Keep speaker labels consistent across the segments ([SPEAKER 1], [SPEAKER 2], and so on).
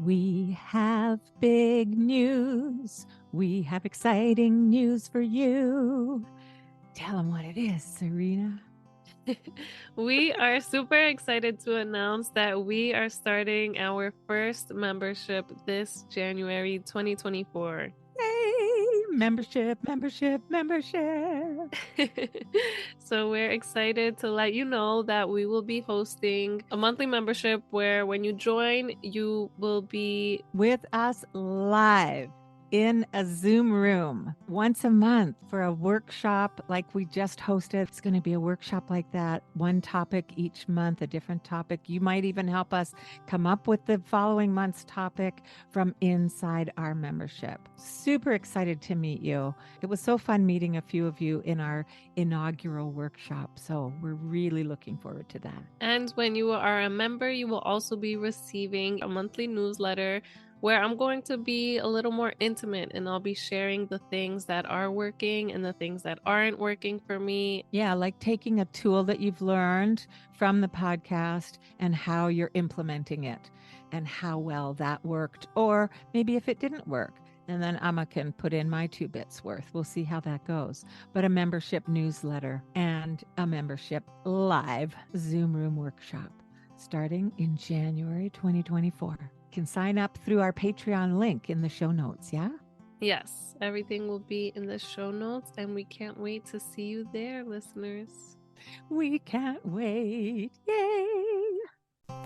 [SPEAKER 1] We have big news. We have exciting news for you. Tell them what it is, Serena.
[SPEAKER 2] We are super excited to announce that we are starting our first membership this January 2024.
[SPEAKER 1] Yay! Membership.
[SPEAKER 2] So we're excited to let you know that we will be hosting a monthly membership where when you join, you will be
[SPEAKER 1] with us live in a Zoom room once a month for a workshop like we just hosted. It's going to be a workshop like that, one topic each month, a different topic. You might even help us come up with the following month's topic from inside our membership. Super excited to meet you. It was so fun meeting a few of you in our inaugural workshop. So we're really looking forward to that.
[SPEAKER 2] And when you are a member, you will also be receiving a monthly newsletter where I'm going to be a little more intimate and I'll be sharing the things that are working and the things that aren't working for me.
[SPEAKER 1] Yeah, like taking a tool that you've learned from the podcast and how you're implementing it and how well that worked, or maybe if it didn't work. And then Amma can put in my 2 bits worth. We'll see how that goes. But a membership newsletter and a membership live Zoom room workshop starting in January 2024. Can sign up through our Patreon link in the show notes, yeah?
[SPEAKER 2] Yes, everything will be in the show notes, and we can't wait to see you there, listeners.
[SPEAKER 1] We can't wait. Yay!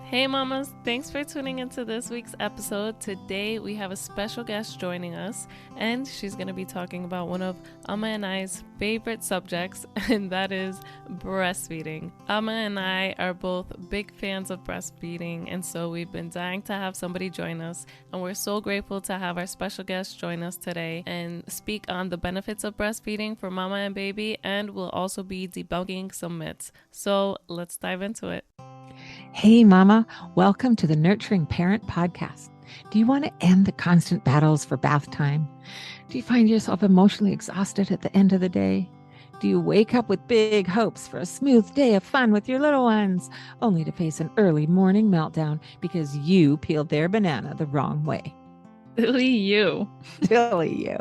[SPEAKER 2] Hey mamas, thanks for tuning into this week's episode. Today we have a special guest joining us, and she's going to be talking about one of Amma and I's favorite subjects, and that is breastfeeding. Amma and I are both big fans of breastfeeding, and so we've been dying to have somebody join us, and we're so grateful to have our special guest join us today and speak on the benefits of breastfeeding for mama and baby, and we'll also be debunking some myths. So let's dive into it.
[SPEAKER 1] Hey, Mama, welcome to the Nurturing Parent Podcast. Do you want to end the constant battles for bath time? Do you find yourself emotionally exhausted at the end of the day? Do you wake up with big hopes for a smooth day of fun with your little ones, only to face an early morning meltdown because you peeled their banana the wrong way?
[SPEAKER 2] Silly you.
[SPEAKER 1] Silly you.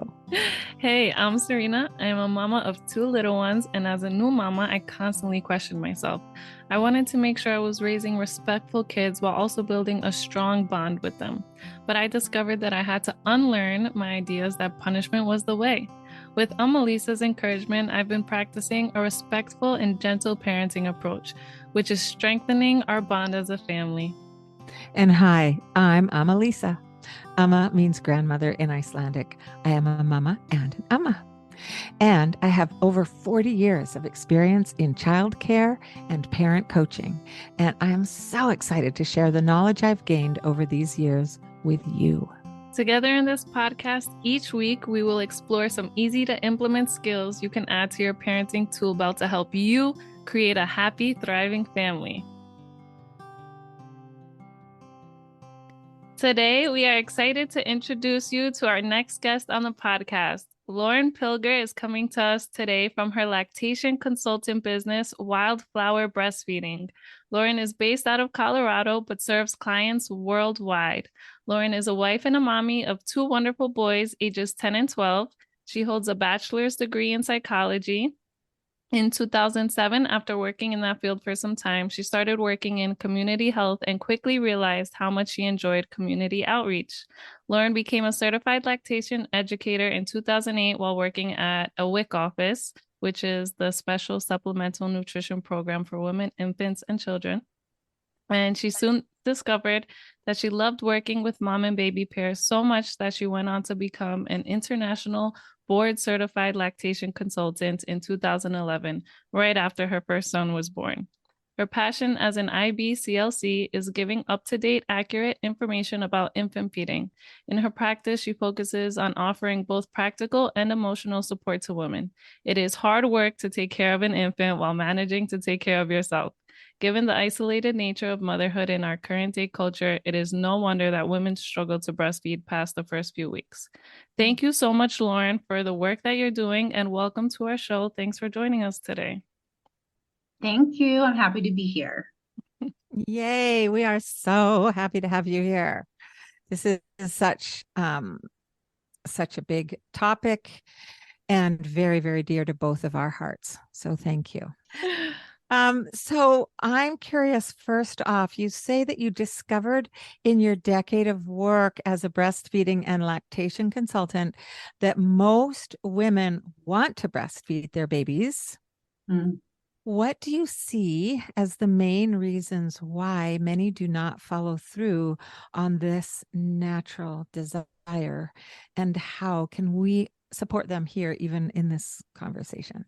[SPEAKER 2] Hey, I'm Serena. I'm a mama of 2 little ones, and as a new mama, I constantly questioned myself. I wanted to make sure I was raising respectful kids while also building a strong bond with them. But I discovered that I had to unlearn my ideas that punishment was the way. With Lisa's encouragement, I've been practicing a respectful and gentle parenting approach, which is strengthening our bond as a family.
[SPEAKER 1] And hi, I'm Lisa. Amma means grandmother in Icelandic. I am a mama and an amma. And I have over 40 years of experience in childcare and parent coaching. And I am so excited to share the knowledge I've gained over these years with you.
[SPEAKER 2] Together in this podcast, each week we will explore some easy to implement skills you can add to your parenting tool belt to help you create a happy, thriving family. Today, we are excited to introduce you to our next guest on the podcast. Lauren Pilger is coming to us today from her lactation consultant business, Wildflower Breastfeeding. Lauren is based out of Colorado, but serves clients worldwide. Lauren is a wife and a mommy of 2 wonderful boys, ages 10 and 12. She holds a bachelor's degree in psychology. In 2007, after working in that field for some time, she started working in community health and quickly realized how much she enjoyed community outreach. Lauren became a certified lactation educator in 2008 while working at a WIC office, which is the Special Supplemental Nutrition Program for women, infants, and children. And she soon discovered that she loved working with mom and baby pairs so much that she went on to become an international Board Certified Lactation Consultant in 2011, right after her first son was born. Her passion as an IBCLC is giving up-to-date, accurate information about infant feeding. In her practice, she focuses on offering both practical and emotional support to women. It is hard work to take care of an infant while managing to take care of yourself. Given the isolated nature of motherhood in our current day culture, it is no wonder that women struggle to breastfeed past the first few weeks. Thank you so much, Lauren, for the work that you're doing, and welcome to our show. Thanks for joining us today.
[SPEAKER 3] Thank you. I'm happy to be here.
[SPEAKER 1] Yay. We are so happy to have you here. This is such a big topic and very, very dear to both of our hearts. So thank you. So I'm curious, first off, you say that you discovered in your decade of work as a breastfeeding and lactation consultant that most women want to breastfeed their babies.
[SPEAKER 3] Mm.
[SPEAKER 1] What do you see as the main reasons why many do not follow through on this natural desire? And how can we support them here, even in this conversation?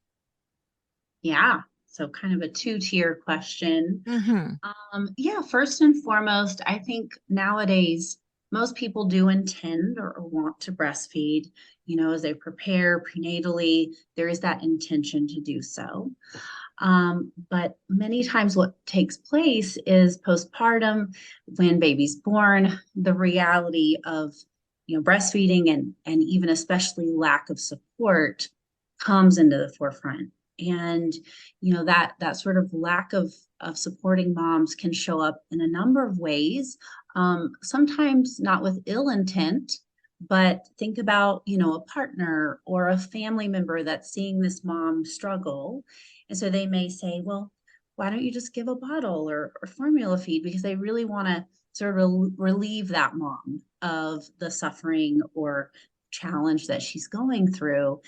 [SPEAKER 3] Yeah. So kind of a two-tier question.
[SPEAKER 1] Mm-hmm.
[SPEAKER 3] Yeah, first and foremost, I think nowadays most people do intend or want to breastfeed, as they prepare prenatally, there is that intention to do so. But many times what takes place is postpartum, when baby's born, the reality of breastfeeding and even especially lack of support comes into the forefront. And that sort of lack of supporting moms can show up in a number of ways. Sometimes not with ill intent, but think about a partner or a family member that's seeing this mom struggle, and so they may say, well, why don't you just give a bottle or formula feed? Because they really want to sort of relieve that mom of the suffering or challenge that she's going through.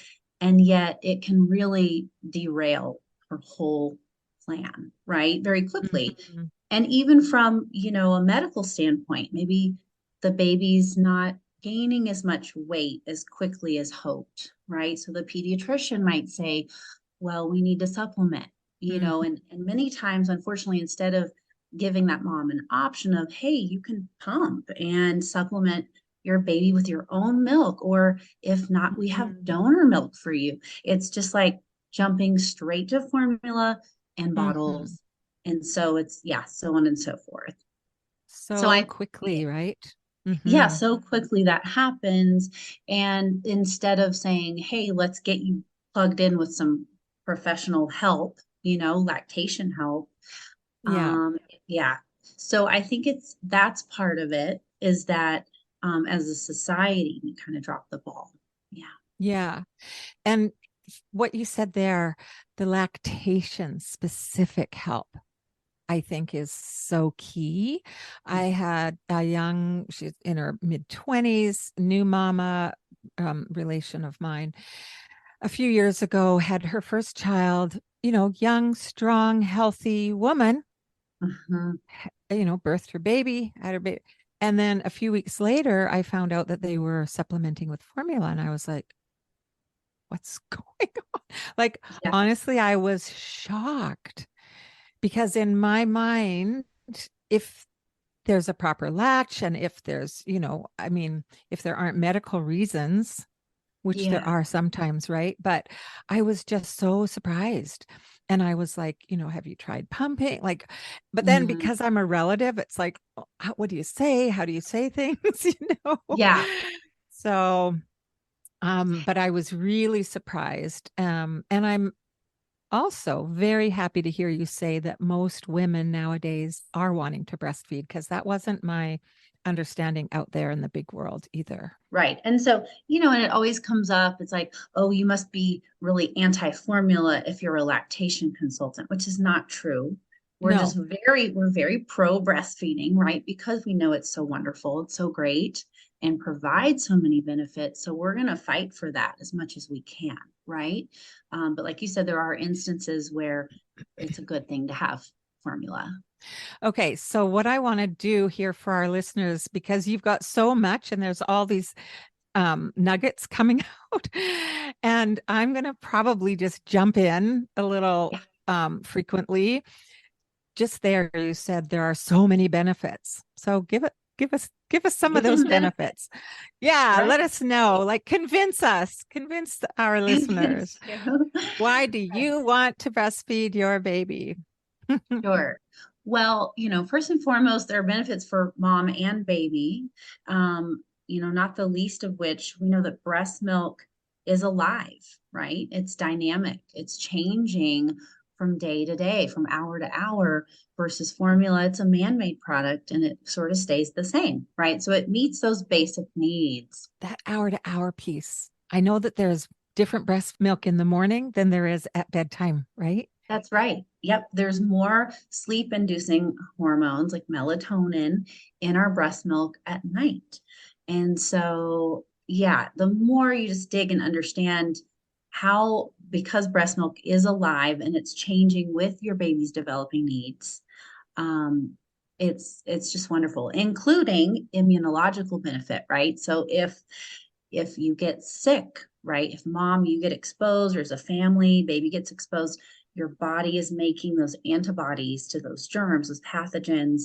[SPEAKER 3] And yet it can really derail her whole plan, right? Very quickly.
[SPEAKER 1] Mm-hmm.
[SPEAKER 3] And even from, a medical standpoint, maybe the baby's not gaining as much weight as quickly as hoped, right? So the pediatrician might say, well, we need to supplement,
[SPEAKER 1] Mm-hmm.
[SPEAKER 3] and many times, unfortunately, instead of giving that mom an option of, hey, you can pump and supplement your baby with your own milk, or if not, we have donor milk for you. It's just like jumping straight to formula and
[SPEAKER 1] Mm-hmm.
[SPEAKER 3] bottles. And so it's, yeah, so on and so forth. So
[SPEAKER 1] So quickly, right?
[SPEAKER 3] yeah,
[SPEAKER 1] Mm-hmm.
[SPEAKER 3] so quickly that happens. And instead of saying, hey, let's get you plugged in with some professional help, lactation help.
[SPEAKER 1] Yeah.
[SPEAKER 3] Yeah. So I think that's part of it, is that as a society, we kind of dropped the ball. Yeah.
[SPEAKER 1] Yeah. And what you said there, the lactation specific help, I think is so key. I had a she's in her mid-20s, new mama, relation of mine, a few years ago, had her first child, young, strong, healthy woman,
[SPEAKER 3] Mhm.
[SPEAKER 1] birthed her baby, had her baby. And then a few weeks later, I found out that they were supplementing with formula. And I was like, what's going on? Like,
[SPEAKER 3] Yeah.
[SPEAKER 1] honestly, I was shocked because in my mind, if there's a proper latch and if there's, if there aren't medical reasons, which there
[SPEAKER 3] Yeah.
[SPEAKER 1] are sometimes, right? But I was just so surprised. And I was like, have you tried pumping? Like, but then
[SPEAKER 3] Mhm.
[SPEAKER 1] because I'm a relative, it's like, what do you say? How do you say things?
[SPEAKER 3] Yeah.
[SPEAKER 1] So, but I was really surprised. And I'm also very happy to hear you say that most women nowadays are wanting to breastfeed, because that wasn't my understanding out there in the big world either.
[SPEAKER 3] Right. And so, and it always comes up, it's like, oh, you must be really anti-formula if you're a lactation consultant, which is not true.
[SPEAKER 1] No.
[SPEAKER 3] We're very pro breastfeeding, right? Because we know it's so wonderful, it's so great and provides so many benefits. So we're going to fight for that as much as we can, right? But like you said, there are instances where it's a good thing to have formula.
[SPEAKER 1] Okay, so what I want to do here for our listeners, because you've got so much and there's all these nuggets coming out, and I'm going to probably just jump in a little frequently. Just there, you said there are so many benefits. So give us some of
[SPEAKER 3] Give
[SPEAKER 1] those
[SPEAKER 3] them benefits,
[SPEAKER 1] benefits. Yeah,
[SPEAKER 3] right?
[SPEAKER 1] let us know. Like, convince our listeners.
[SPEAKER 3] Convince you.
[SPEAKER 1] Why do you want to breastfeed your baby?
[SPEAKER 3] Sure. Well, first and foremost, there are benefits for mom and baby. Not the least of which we know that breast milk is alive, right? It's dynamic, it's changing from day to day, from hour to hour, versus formula. It's a man-made product and it sort of stays the same, right? So it meets those basic needs.
[SPEAKER 1] That hour to hour piece. I know that there's different breast milk in the morning than there is at bedtime, right?
[SPEAKER 3] That's right. Yep. There's more sleep inducing hormones like melatonin in our breast milk at night. And so, yeah, the more you just dig and understand how, because breast milk is alive and it's changing with your baby's developing needs, um, it's just wonderful, including immunological benefit, right? So if you get sick, right? If mom, you get exposed, or as a family, baby gets exposed, your body is making those antibodies to those germs, those pathogens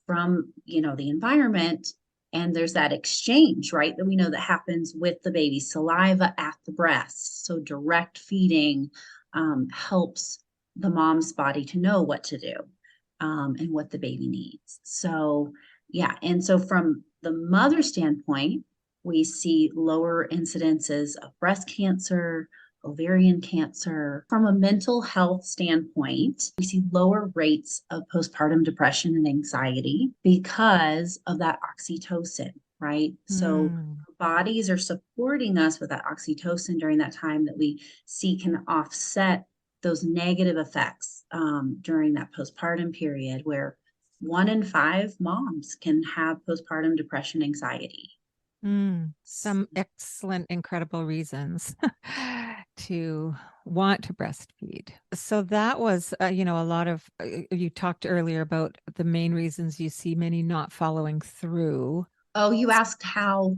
[SPEAKER 3] from, the environment. And there's that exchange, right? That we know that happens with the baby's saliva at the breast. So direct feeding helps the mom's body to know what to do and what the baby needs. So, yeah. And so from the mother standpoint, we see lower incidences of breast cancer, ovarian cancer. From a mental health standpoint, we see lower rates of postpartum depression and anxiety because of that oxytocin, right? So bodies are supporting us with that oxytocin during that time that we see can offset those negative effects during that postpartum period, where 1 in 5 moms can have postpartum depression, anxiety.
[SPEAKER 1] Some excellent, incredible reasons to want to breastfeed. So that was, a lot of, you talked earlier about the main reasons you see many not following through.
[SPEAKER 3] Oh, you asked how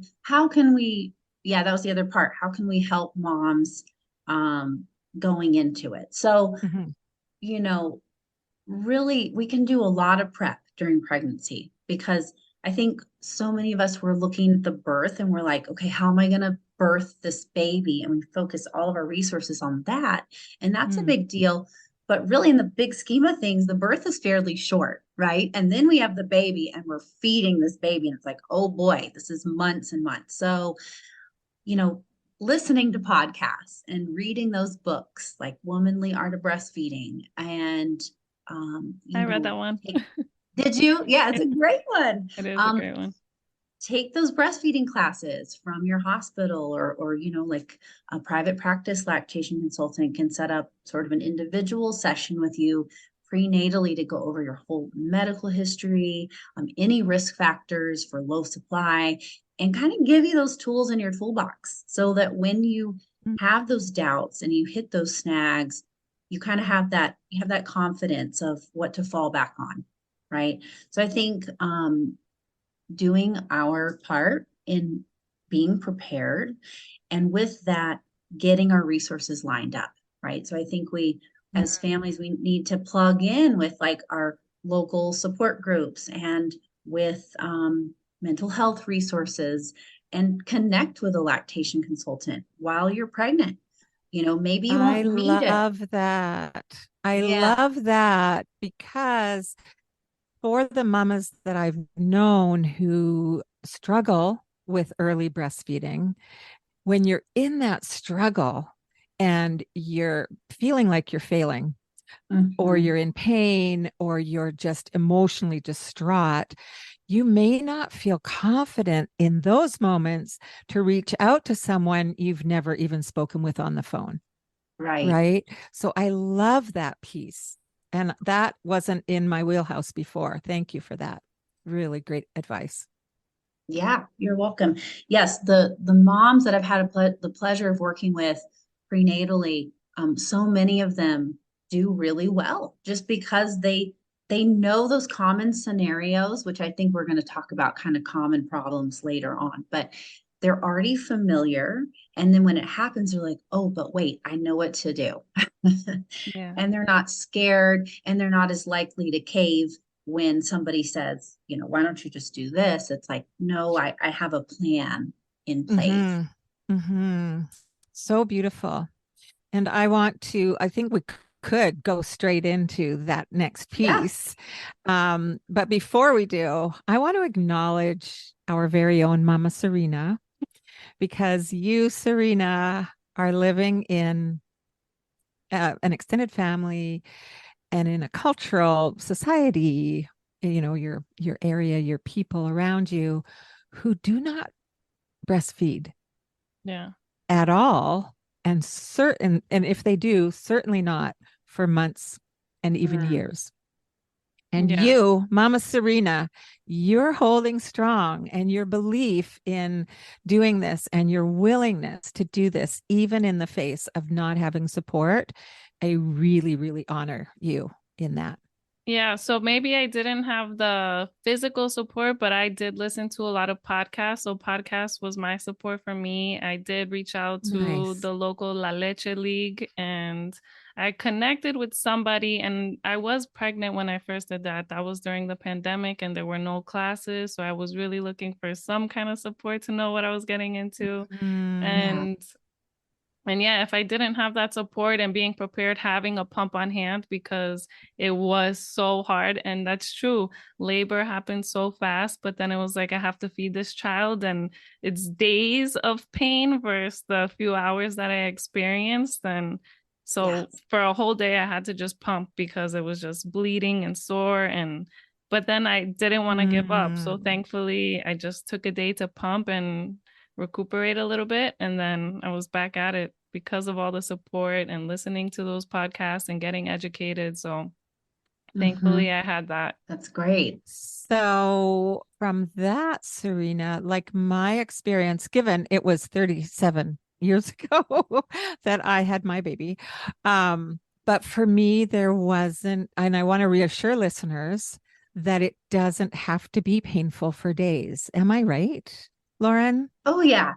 [SPEAKER 3] can we, yeah, that was the other part. How can we help moms going into it? So, really, we can do a lot of prep during pregnancy, because I think so many of us were looking at the birth and we're like, okay, how am I going to birth this baby? And we focus all of our resources on that. And that's a big deal. But really, in the big scheme of things, the birth is fairly short, right? And then we have the baby and we're feeding this baby. And it's like, oh boy, this is months and months. So, listening to podcasts and reading those books like Womanly Art of Breastfeeding and
[SPEAKER 2] I read that one.
[SPEAKER 3] Did you? Yeah, it's a great one.
[SPEAKER 2] It is a great one.
[SPEAKER 3] Take those breastfeeding classes from your hospital, or like a private practice lactation consultant can set up sort of an individual session with you prenatally to go over your whole medical history, any risk factors for low supply, and kind of give you those tools in your toolbox so that when you have those doubts and you hit those snags, you kind of have that confidence of what to fall back on, right? So I think doing our part in being prepared, and with that, getting our resources lined up, right? So I think we, as families, we need to plug in with like our local support groups and with mental health resources, and connect with a lactation consultant while you're pregnant. Maybe you won't read it.
[SPEAKER 1] I love that. I love that, because for the mamas that I've known who struggle with early breastfeeding, when you're in that struggle and you're feeling like you're failing, or you're in pain, or you're just emotionally distraught, you may not feel confident in those moments to reach out to someone you've never even spoken with on the phone. Right. So I love that piece. And that wasn't in my wheelhouse before. Thank you for that. Really great advice.
[SPEAKER 3] Yeah, you're welcome. Yes, the moms that I've had the pleasure of working with prenatally, so many of them do really well just because they know those common scenarios, which I think we're going to talk about kind of common problems later on, but they're already familiar. And then when it happens, they're like, oh, but wait, I know what to do. And they're not scared, and they're not as likely to cave when somebody says, why don't you just do this? It's like, no, I have a plan in place.
[SPEAKER 1] So beautiful. And I think we could go straight into that next piece. But before we do, I want to acknowledge our very own Mama Serena, because you, Serena, are living in an extended family and in a cultural society, your area, your people around you who do not breastfeed
[SPEAKER 2] Yeah.
[SPEAKER 1] at all, and if they do, certainly not for months and even years. And
[SPEAKER 2] Yeah.
[SPEAKER 1] you, Mama Serena, you're holding strong, and your belief in doing this and your willingness to do this, even in the face of not having support, I really, really honor you in that.
[SPEAKER 2] Yeah, so maybe I didn't have the physical support, but I did listen to a lot of podcasts. So podcast was my support for me. I did reach out to
[SPEAKER 1] Nice.
[SPEAKER 2] the local La Leche League, and I connected with somebody, and I was pregnant when I first did that. That was during the pandemic and there were no classes. So I was really looking for some kind of support to know what I was getting into. And yeah, if I didn't have that support and being prepared, having a pump on hand, because it was so hard. And that's true. Labor happened so fast, but then it was like, I have to feed this child, and it's days of pain versus the few hours that I experienced. And so for a whole day, I had to just pump because it was just bleeding and sore. But then I didn't want to give up. So thankfully, I just took a day to pump and recuperate a little bit, and then I was back at it because of all the support and listening to those podcasts and getting educated. So thankfully I had that.
[SPEAKER 3] That's great.
[SPEAKER 1] So from that, Serena, like my experience, given it was 37 years ago that I had my baby, but for me there wasn't, and I want to reassure listeners that it doesn't have to be painful for days. Am I right, Lauren?
[SPEAKER 3] Oh yeah,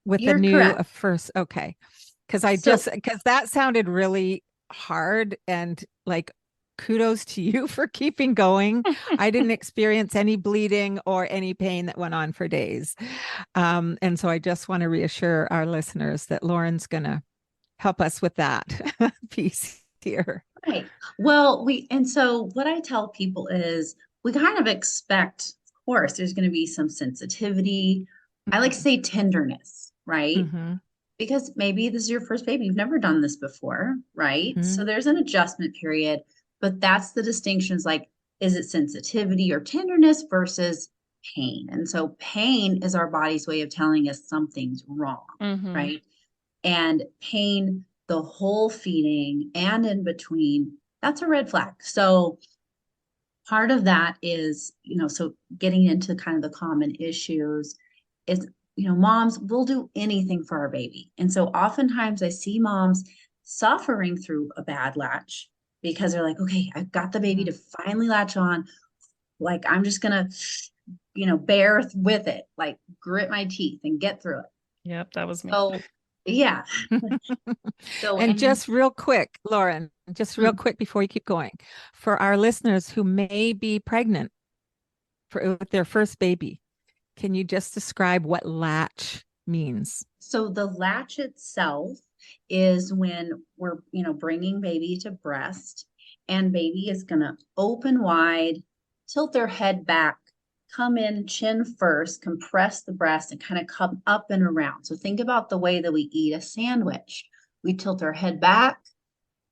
[SPEAKER 1] With
[SPEAKER 3] you're
[SPEAKER 1] the new
[SPEAKER 3] correct.
[SPEAKER 1] first, okay. Because that sounded really hard, and like kudos to you for keeping going. I didn't experience any bleeding or any pain that went on for days. And so I just want to reassure our listeners that Lauren's going to help us with that piece here.
[SPEAKER 3] Right. Well, so what I tell people is we kind of expect, of course, there's going to be some sensitivity. I like to say tenderness, right?
[SPEAKER 1] Mm-hmm.
[SPEAKER 3] Because maybe this is your first baby. You've never done this before, right?
[SPEAKER 1] Mm-hmm.
[SPEAKER 3] So there's an adjustment period, but that's the distinctions, like, is it sensitivity or tenderness versus pain? And so pain is our body's way of telling us something's wrong, right? And pain, the whole feeding and in between, that's a red flag. So part of that is, so getting into kind of the common issues is, moms will do anything for our baby. And so oftentimes I see moms suffering through a bad latch because they're like, okay, I've got the baby to finally latch on. Like, I'm just going to, bear with it, like grit my teeth and get through it.
[SPEAKER 2] Yep, that was me.
[SPEAKER 3] So, yeah.
[SPEAKER 1] And just real quick, Lauren, just real quick before you keep going, for our listeners who may be pregnant with their first baby, can you just describe what latch means?
[SPEAKER 3] So the latch itself is when we're, bringing baby to breast, and baby is going to open wide, tilt their head back, come in chin first, compress the breast, and kind of come up and around. So think about the way that we eat a sandwich. We tilt our head back,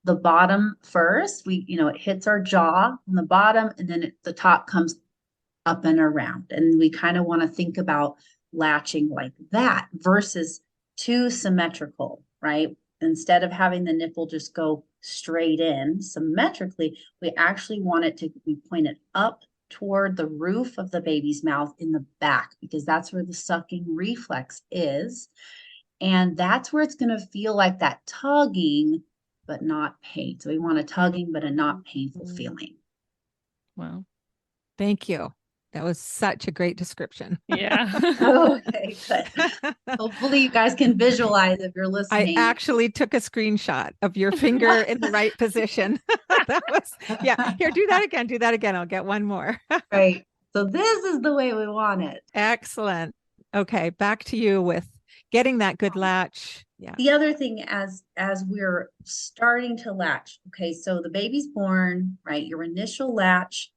[SPEAKER 3] the bottom first. It hits our jaw on the bottom, and then the top comes up and around. And we kind of want to think about latching like that versus too symmetrical, right? Instead of having the nipple just go straight in symmetrically, we actually want it to be pointed up toward the roof of the baby's mouth in the back, because that's where the sucking reflex is. And that's where it's going to feel like that tugging, but not pain. So we want a tugging, but a not painful feeling.
[SPEAKER 2] Wow.
[SPEAKER 1] Thank you. That was such a great description.
[SPEAKER 2] Yeah.
[SPEAKER 3] Okay, good. Hopefully you guys can visualize if you're listening.
[SPEAKER 1] I actually took a screenshot of your finger in the right position. That was, yeah. Here, do that again. Do that again. I'll get one more.
[SPEAKER 3] Right. So this is the way we want it.
[SPEAKER 1] Excellent. Okay, back to you with getting that good latch. Yeah.
[SPEAKER 3] The other thing, as we're starting to latch, okay, so the baby's born, right? Your initial latch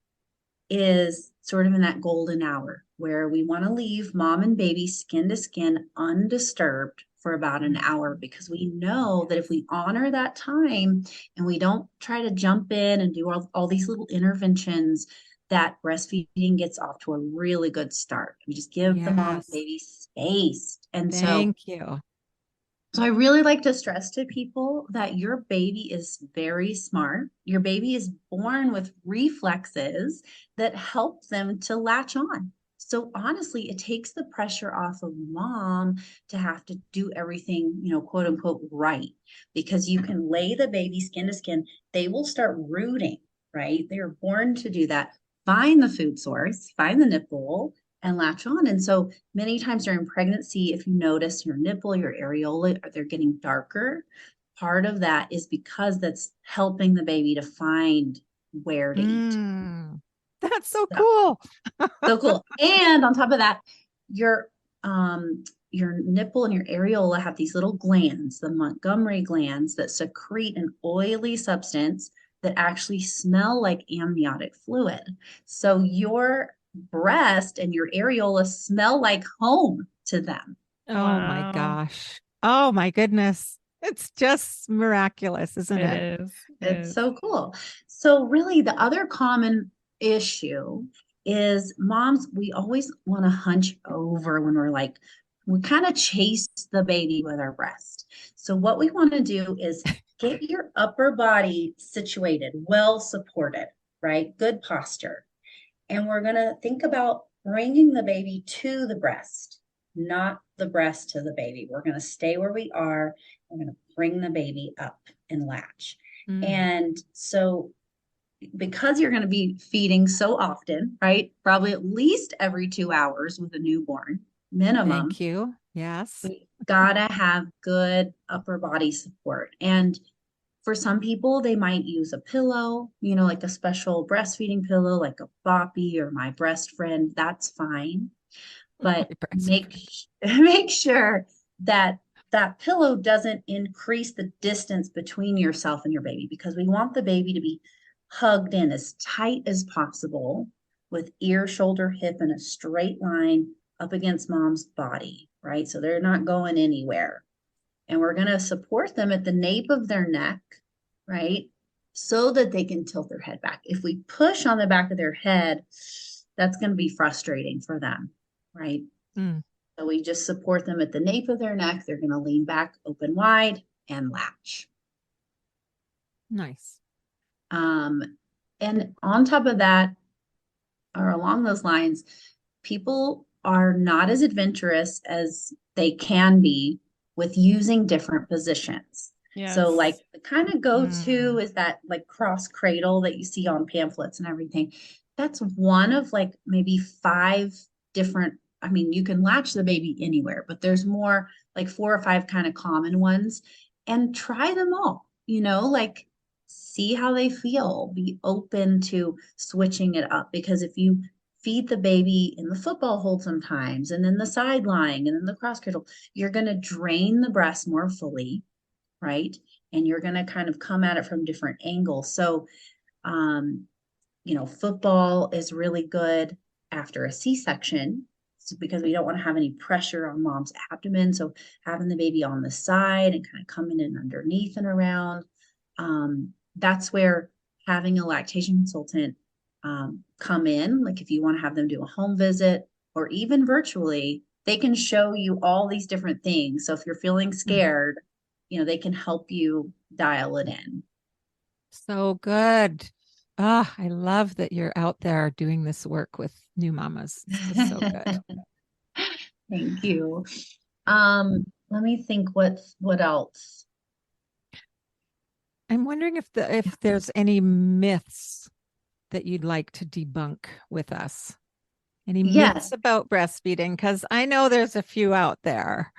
[SPEAKER 3] is sort of in that golden hour where we want to leave mom and baby skin to skin undisturbed for about an hour, because we know that if we honor that time and we don't try to jump in and do all these little interventions, that breastfeeding gets off to a really good start. We just give the mom and
[SPEAKER 1] Yes.
[SPEAKER 3] baby space. And
[SPEAKER 1] Thank you.
[SPEAKER 3] so I really like to stress to people that your baby is very smart. Your baby is born with reflexes that help them to latch on. So honestly, it takes the pressure off of mom to have to do everything, quote unquote, right. Because you can lay the baby skin to skin. They will start rooting, right? They are born to do that. Find the food source, find the nipple, and latch on. And so many times during pregnancy, if you notice your nipple, your areola, they're getting darker, part of that is because that's helping the baby to find where to eat.
[SPEAKER 1] That's so cool.
[SPEAKER 3] So cool. And on top of that, your nipple and your areola have these little glands, the Montgomery glands, that secrete an oily substance that actually smell like amniotic fluid. So your breast and your areola smell like home to them.
[SPEAKER 1] Oh my gosh. Oh my goodness. It's just miraculous, isn't it?
[SPEAKER 2] It is.
[SPEAKER 3] It's so cool. So really the other common issue is moms, we always want to hunch over when we kind of chase the baby with our breast. So what we want to do is get your upper body situated, well supported, right? Good posture. And we're going to think about bringing the baby to the breast, not the breast to the baby. We're going to stay where we are. We're going to bring the baby up and latch. And so because you're going to be feeding so often, right? Probably at least every 2 hours with a newborn minimum.
[SPEAKER 1] Thank you. Yes.
[SPEAKER 3] We gotta have good upper body support. And for some people, they might use a pillow, like a special breastfeeding pillow, like a Boppy or My Breast Friend. That's fine. But make sure that that pillow doesn't increase the distance between yourself and your baby, because we want the baby to be hugged in as tight as possible with ear, shoulder, hip in a straight line up against mom's body, right? So they're not going anywhere. And we're going to support them at the nape of their neck, right? So that they can tilt their head back. If we push on the back of their head, that's going to be frustrating for them, right? So we just support them at the nape of their neck. They're going to lean back, open wide, and latch.
[SPEAKER 1] Nice.
[SPEAKER 3] And on top of that, or along those lines, people are not as adventurous as they can be with using different positions.
[SPEAKER 2] Yes.
[SPEAKER 3] So like the kind of go-to is that like cross cradle that you see on pamphlets and everything. That's one of like maybe 5 different, you can latch the baby anywhere, but there's more like 4 or 5 kind of common ones, and try them all, like see how they feel, be open to switching it up. Because if you feed the baby in the football hold sometimes, and then the side lying, and then the cross cradle, you're going to drain the breast more fully, right? And you're going to kind of come at it from different angles. So, football is really good after a C-section, because we don't want to have any pressure on mom's abdomen. So having the baby on the side and kind of coming in underneath and around, that's where having a lactation consultant come in. Like if you want to have them do a home visit or even virtually, they can show you all these different things. So if you're feeling scared, they can help you dial it in.
[SPEAKER 1] So good. I love that you're out there doing this work with new mamas. It's just so good.
[SPEAKER 3] Thank you. Let me think what else.
[SPEAKER 1] I'm wondering if there's any myths that you'd like to debunk with us. Any myths about breastfeeding? Because I know there's a few out there.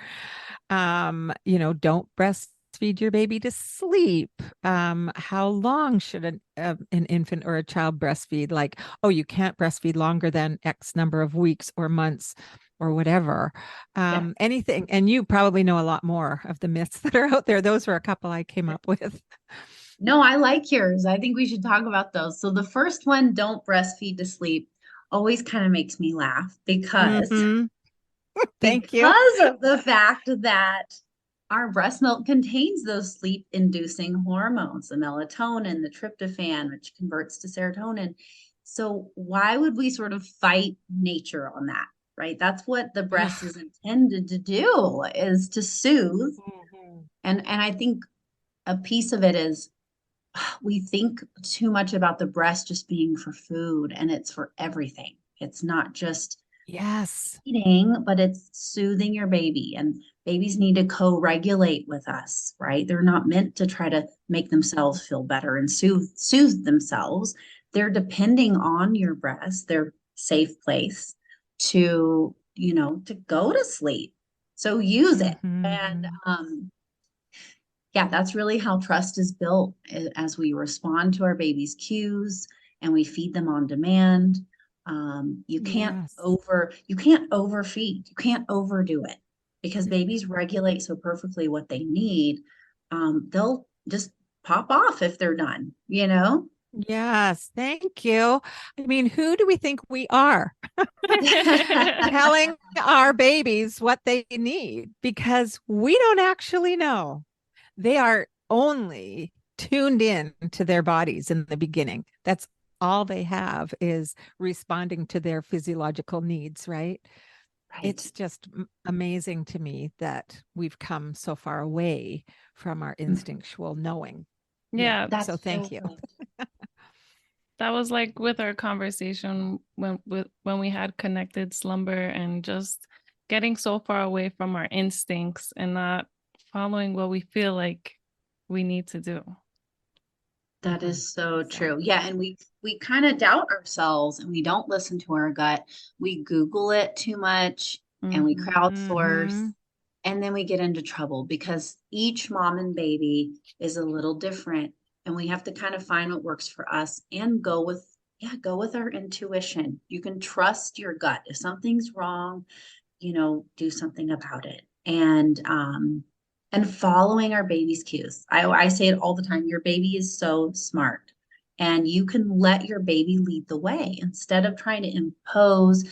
[SPEAKER 1] Don't breastfeed your baby to sleep. How long should an infant or a child breastfeed? Like, you can't breastfeed longer than X number of weeks or months or whatever. Anything. And you probably know a lot more of the myths that are out there. Those were a couple I came up with.
[SPEAKER 3] No, I like yours. I think we should talk about those. So the first one, don't breastfeed to sleep, always kind of makes me laugh because
[SPEAKER 1] Thank you.
[SPEAKER 3] Because of the fact that our breast milk contains those sleep inducing hormones, the melatonin, the tryptophan, which converts to serotonin. So why would we sort of fight nature on that? Right? That's what the breast is intended to do, is to soothe. And I think a piece of it is we think too much about the breast just being for food, and it's for everything. It's not just
[SPEAKER 1] Yes.
[SPEAKER 3] eating, but it's soothing your baby. And babies need to co-regulate with us, right? They're not meant to try to make themselves feel better and soothe themselves. They're depending on your breast, their safe place to, to go to sleep. So use it. And yeah, that's really how trust is built, as we respond to our baby's cues and we feed them on demand. You can't overfeed. You can't overdo it, because babies regulate so perfectly what they need. They'll just pop off if they're done,
[SPEAKER 1] Yes, thank you. I mean, who do we think we are telling our babies what they need? Because we don't actually know. They are only tuned in to their bodies in the beginning. That's all they have, is responding to their physiological needs, right? It's just amazing to me that we've come so far away from our instinctual knowing.
[SPEAKER 2] Yeah.
[SPEAKER 1] So thank you.
[SPEAKER 2] That was like with our conversation when we had connected slumber, and just getting so far away from our instincts and not following what we feel like we need to do.
[SPEAKER 3] That is so true. Yeah. And we kind of doubt ourselves, and we don't listen to our gut. We Google it too much, and we crowdsource, and then we get into trouble, because each mom and baby is a little different. And we have to kind of find what works for us and go with our intuition. You can trust your gut. If something's wrong, do something about it. And following our baby's cues. I say it all the time. Your baby is so smart, and you can let your baby lead the way instead of trying to impose,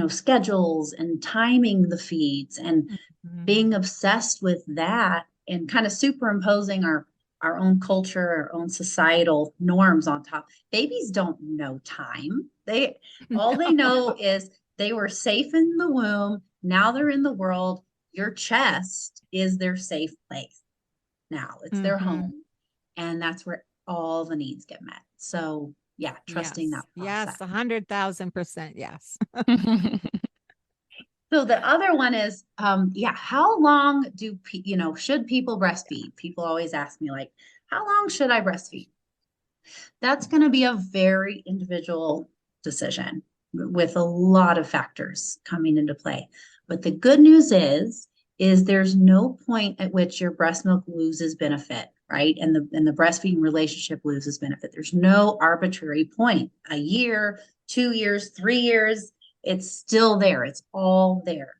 [SPEAKER 3] schedules and timing the feeds and being obsessed with that, and kind of superimposing our own culture, our own societal norms on top. Babies don't know time. All they know is they were safe in the womb. Now they're in the world. Your chest is their safe place. Now it's their home, and that's where all the needs get met. So yeah, trusting that process.
[SPEAKER 1] Yes, 100,000%. Yes.
[SPEAKER 3] So the other one is, how long should people breastfeed? People always ask me, like, how long should I breastfeed? That's going to be a very individual decision with a lot of factors coming into play. But the good news is there's no point at which your breast milk loses benefit, right? And the breastfeeding relationship loses benefit. There's no arbitrary point. A year, 2 years, 3 years, it's still there. It's all there.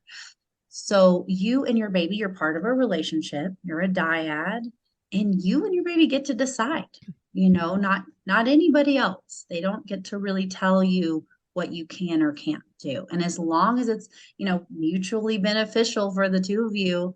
[SPEAKER 3] So you and your baby, you're part of a relationship. You're a dyad, and you and your baby get to decide. Not anybody else. They don't get to really tell you what you can or can't do. And as long as it's, mutually beneficial for the two of you,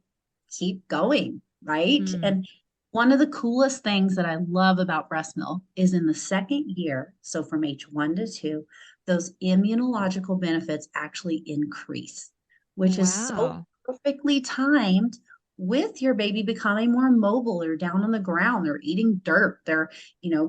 [SPEAKER 3] keep going, right? And one of the coolest things that I love about breast milk is in the second year, so from age 1 to 2, those immunological benefits actually increase, which is so perfectly timed with your baby becoming more mobile. They're down on the ground, they're eating dirt, they're,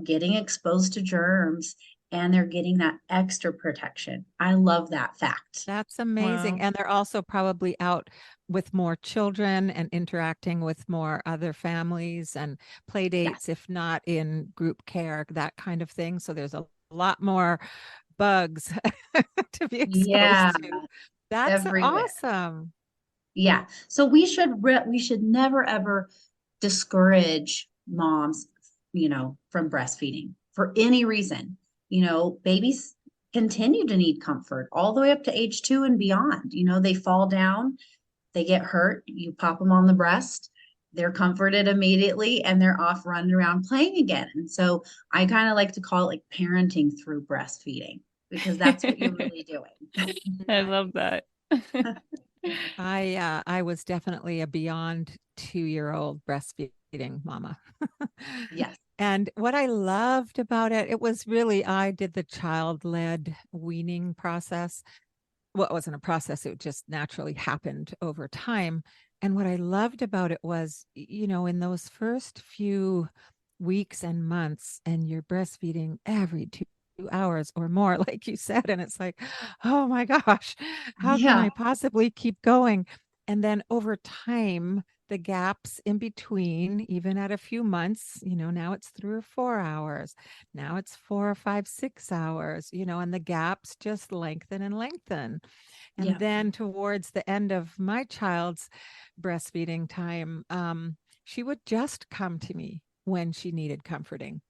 [SPEAKER 3] getting exposed to germs, and they're getting that extra protection. I love that fact.
[SPEAKER 1] That's amazing.
[SPEAKER 2] Wow.
[SPEAKER 1] And they're also probably out with more children and interacting with more other families and play dates, if not in group care, that kind of thing. So there's a lot more bugs to be exposed to. That's
[SPEAKER 3] everywhere.
[SPEAKER 1] awesome.
[SPEAKER 3] Yeah. So we should never ever discourage moms, from breastfeeding for any reason. Babies continue to need comfort all the way up to age 2 and beyond. They fall down, they get hurt, you pop them on the breast, they're comforted immediately, and they're off running around playing again. And so I kind of like to call it like parenting through breastfeeding, because that's what you're really doing.
[SPEAKER 2] I love that.
[SPEAKER 1] I was definitely a beyond 2-year-old breastfeeding mama.
[SPEAKER 3] Yes.
[SPEAKER 1] And what I loved about it, it was really, I did the child-led weaning process. Well, it wasn't a process, it just naturally happened over time. And what I loved about it was, in those first few weeks and months, and you're breastfeeding every 2 hours or more, like you said. And it's like, oh my gosh, how can
[SPEAKER 3] Yeah.
[SPEAKER 1] I possibly keep going? And then over time, the gaps in between, even at a few months, now it's 3 or 4 hours. Now it's 4 or 5, 6 hours, and the gaps just lengthen and lengthen. And
[SPEAKER 3] Yeah.
[SPEAKER 1] then towards the end of my child's breastfeeding time, she would just come to me when she needed comforting,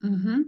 [SPEAKER 3] Mm-hmm.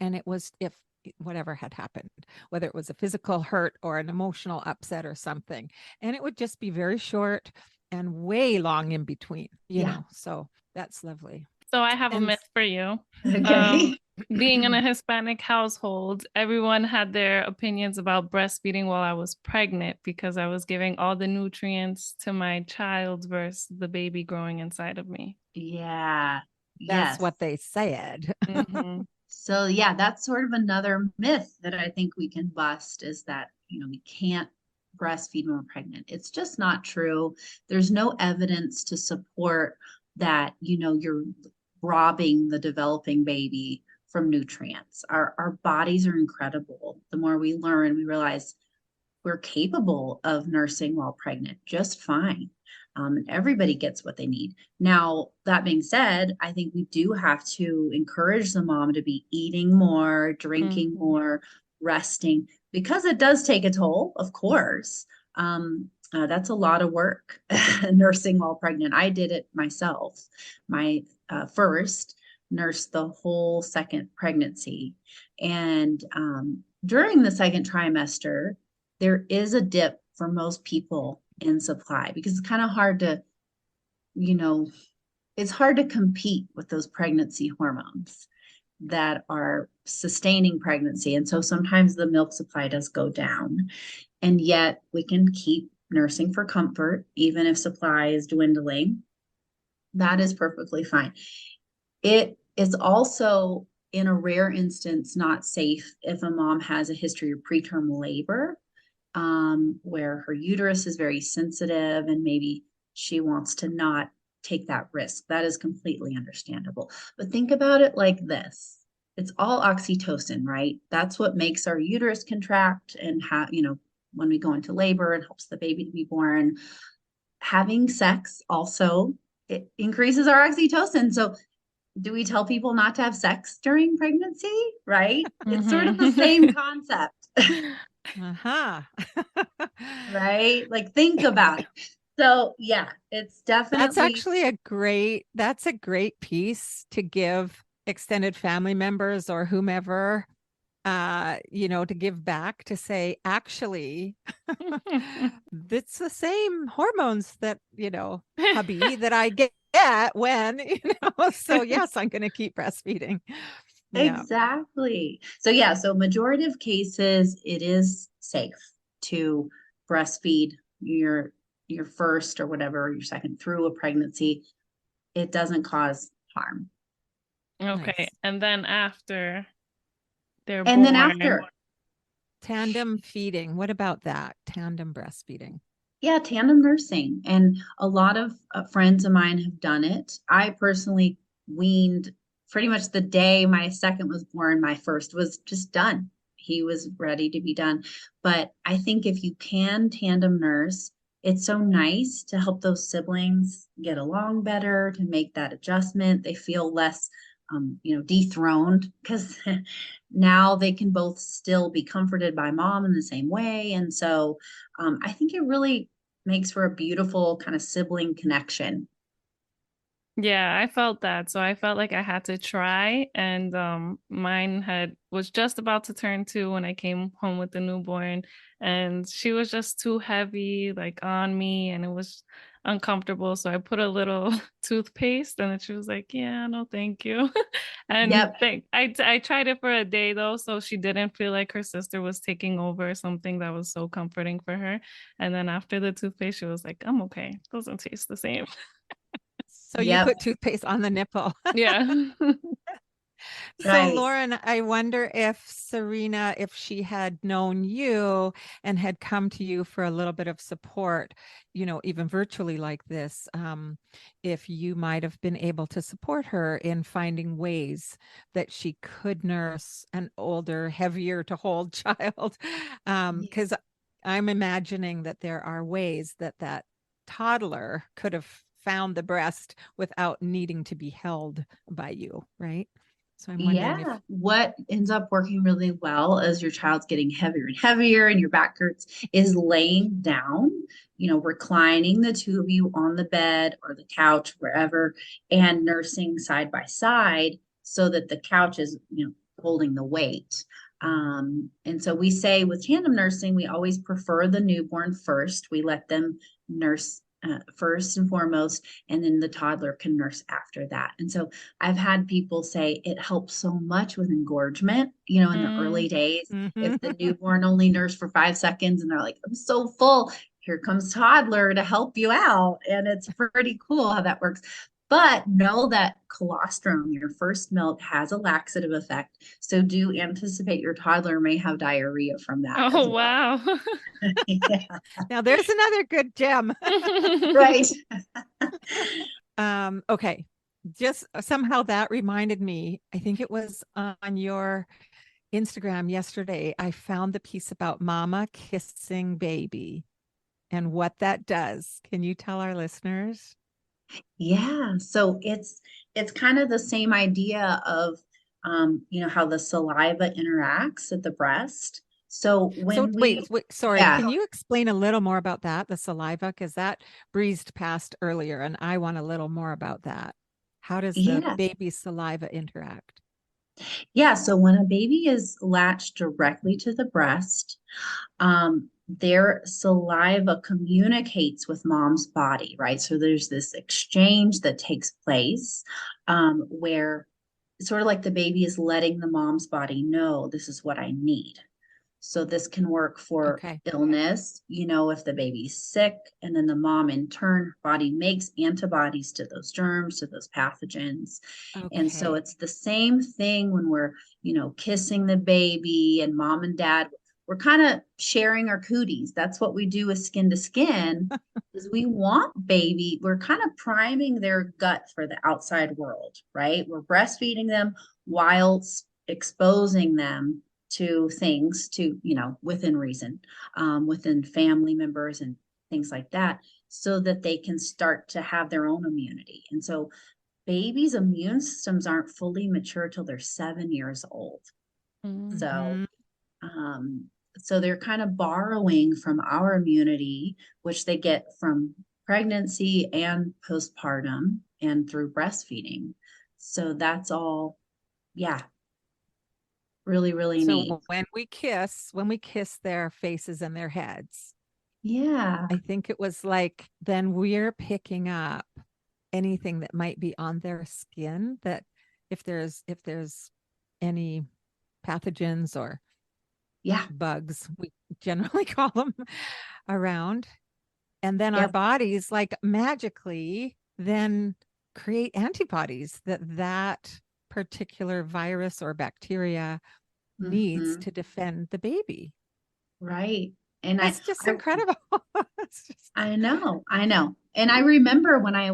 [SPEAKER 1] and it was if whatever had happened, whether it was a physical hurt or an emotional upset or something. And it would just be very short and way long in between,
[SPEAKER 3] Yeah.
[SPEAKER 1] So that's lovely.
[SPEAKER 2] So I have a
[SPEAKER 1] And
[SPEAKER 2] myth for you.
[SPEAKER 3] Okay.
[SPEAKER 2] Being in a Hispanic household, everyone had their opinions about breastfeeding while I was pregnant because I was giving all the nutrients to my child versus the baby growing inside of me.
[SPEAKER 3] Yeah.
[SPEAKER 1] that's
[SPEAKER 3] Yes.
[SPEAKER 1] what they said.
[SPEAKER 2] Mhm.
[SPEAKER 3] So yeah, that's sort of another myth that I think we can bust is that, we can't breastfeed when we're pregnant. It's just not true. There's no evidence to support that, you're robbing the developing baby from nutrients. Our bodies are incredible. The more we learn, we realize we're capable of nursing while pregnant just fine. Everybody gets what they need. Now, that being said, I think we do have to encourage the mom to be eating more, drinking more, resting, because it does take a toll, of course. That's a lot of work nursing while pregnant. I did it myself. My first nursed the whole second pregnancy. And during the second trimester, there is a dip for most people in supply because it's kind of hard to, you know, it's hard to compete with those pregnancy hormones that are sustaining pregnancy. And so sometimes the milk supply does go down. And yet we can keep nursing for comfort, even if supply is dwindling. That is perfectly fine. It is also, in a rare instance, not safe if a mom has a history of preterm labor, where her uterus is very sensitive and maybe she wants to not take that risk. That is completely understandable. But think about it like this. It's all oxytocin, right? That's what makes our uterus contract and when we go into labor, it helps the baby to be born. Having sex also, it increases our oxytocin. So do we tell people not to have sex during pregnancy? Right? It's sort of the same concept.
[SPEAKER 1] Uh-huh.
[SPEAKER 3] Right? Like think about it. So yeah, it's
[SPEAKER 1] That's
[SPEAKER 3] definitely
[SPEAKER 1] actually that's a great piece to give extended family members or whomever, to give back, to say, actually, it's the same hormones that, hubby, that I get when, so yes, I'm going to keep breastfeeding. Yeah.
[SPEAKER 3] exactly. So yeah, so majority of cases it is safe to breastfeed your first or whatever, your second through a pregnancy. It doesn't cause harm.
[SPEAKER 2] Okay.
[SPEAKER 1] Nice.
[SPEAKER 2] And then after they're
[SPEAKER 3] And then
[SPEAKER 2] born.
[SPEAKER 3] after,
[SPEAKER 1] Tandem feeding. What about that? Tandem breastfeeding.
[SPEAKER 3] yeah, tandem nursing. And a lot of friends of mine have done it. I personally weaned pretty much the day my second was born, my first was just done. He was ready to be done. But I think if you can tandem nurse, it's so nice to help those siblings get along better, to make that adjustment. They feel less, dethroned because now they can both still be comforted by mom in the same way. And so I think it really makes for a beautiful kind of sibling connection.
[SPEAKER 2] Yeah, I felt that. So I felt like I had to try, and mine was just about to turn 2 when I came home with the newborn, and she was just too heavy like on me, and it was uncomfortable. So I put a little toothpaste, and then she was like, "Yeah, no, thank you." And
[SPEAKER 3] Yep.
[SPEAKER 2] I tried it for a day though, so she didn't feel like her sister was taking over, something that was so comforting for her. And then after the toothpaste, she was like, "I'm okay. Doesn't taste the same."
[SPEAKER 1] So you
[SPEAKER 3] Yep.
[SPEAKER 1] put toothpaste on the nipple.
[SPEAKER 2] Yeah.
[SPEAKER 1] So,
[SPEAKER 3] Right.
[SPEAKER 1] Lauren, I wonder if Serena, if she had known you and had come to you for a little bit of support, even virtually like this, if you might have been able to support her in finding ways that she could nurse an older, heavier to hold child. Because I'm imagining that there are ways that that toddler could have found the breast without needing to be held by you, right? So I'm wondering if
[SPEAKER 3] Yeah, what ends up working really well as your child's getting heavier and heavier and your back hurts is laying down, reclining the two of you on the bed or the couch, wherever, and nursing side by side so that the couch is, holding the weight. And so we say with tandem nursing, we always prefer the newborn first. We let them nurse first and foremost, and then the toddler can nurse after that. And so I've had people say it helps so much with engorgement, in the early days. If the
[SPEAKER 1] Mhm.
[SPEAKER 3] newborn only nursed for 5 seconds and they're like, I'm so full, here comes toddler to help you out. And it's pretty cool how that works. But know that colostrum, your first milk, has a laxative effect. So do anticipate your toddler may have diarrhea from that
[SPEAKER 2] Oh,
[SPEAKER 3] as well.
[SPEAKER 2] wow.
[SPEAKER 3] Yeah,
[SPEAKER 1] Now there's another good gem.
[SPEAKER 3] right.
[SPEAKER 1] Okay. Just somehow that reminded me, I think it was on your Instagram yesterday. I found the piece about mama kissing baby and what that does. Can you tell our listeners?
[SPEAKER 3] Yeah, so it's kind of the same idea of how the saliva interacts at the breast. So
[SPEAKER 1] So
[SPEAKER 3] when
[SPEAKER 1] wait,
[SPEAKER 3] we
[SPEAKER 1] sorry.
[SPEAKER 3] yeah,
[SPEAKER 1] Can you explain a little more about that, the saliva? Because that breezed past earlier, and I want a little more about that. How does the
[SPEAKER 3] yeah,
[SPEAKER 1] baby's saliva interact?
[SPEAKER 3] yeah. So when a baby is latched directly to the breast, their saliva communicates with mom's body, right? So there's this exchange that takes place where sort of like the baby is letting the mom's body know this is what I need. So this can work for
[SPEAKER 1] Okay.
[SPEAKER 3] illness, if the baby's sick, and then the mom in turn, her body makes antibodies to those germs, to those pathogens. And so
[SPEAKER 1] Okay.
[SPEAKER 3] it's the same thing when we're, kissing the baby and mom and dad, we're kind of sharing our cooties. That's what we do with skin to skin is we want baby, we're kind of priming their gut for the outside world, right? We're breastfeeding them whilst exposing them to things to within reason, within family members and things like that, so that they can start to have their own immunity. And so babies immune systems aren't fully mature till they're 7 years old.
[SPEAKER 2] Mm.
[SPEAKER 3] So
[SPEAKER 1] Hmm.
[SPEAKER 3] um so they're kind of borrowing from our immunity, which they get from pregnancy and postpartum and through breastfeeding. So that's all, yeah, really, really neat.
[SPEAKER 1] So when we kiss their faces and their heads,
[SPEAKER 3] Yeah.
[SPEAKER 1] I think it was like then we're picking up anything that might be on their skin that if there's any pathogens or
[SPEAKER 3] Yeah.
[SPEAKER 1] bugs, we generally call them around. And then our
[SPEAKER 3] Yep.
[SPEAKER 1] bodies like magically then create antibodies that particular virus or bacteria needs
[SPEAKER 3] Hmm.
[SPEAKER 1] to defend the baby.
[SPEAKER 3] Right. And
[SPEAKER 1] That's just incredible. It's just,
[SPEAKER 3] I know. And I remember when I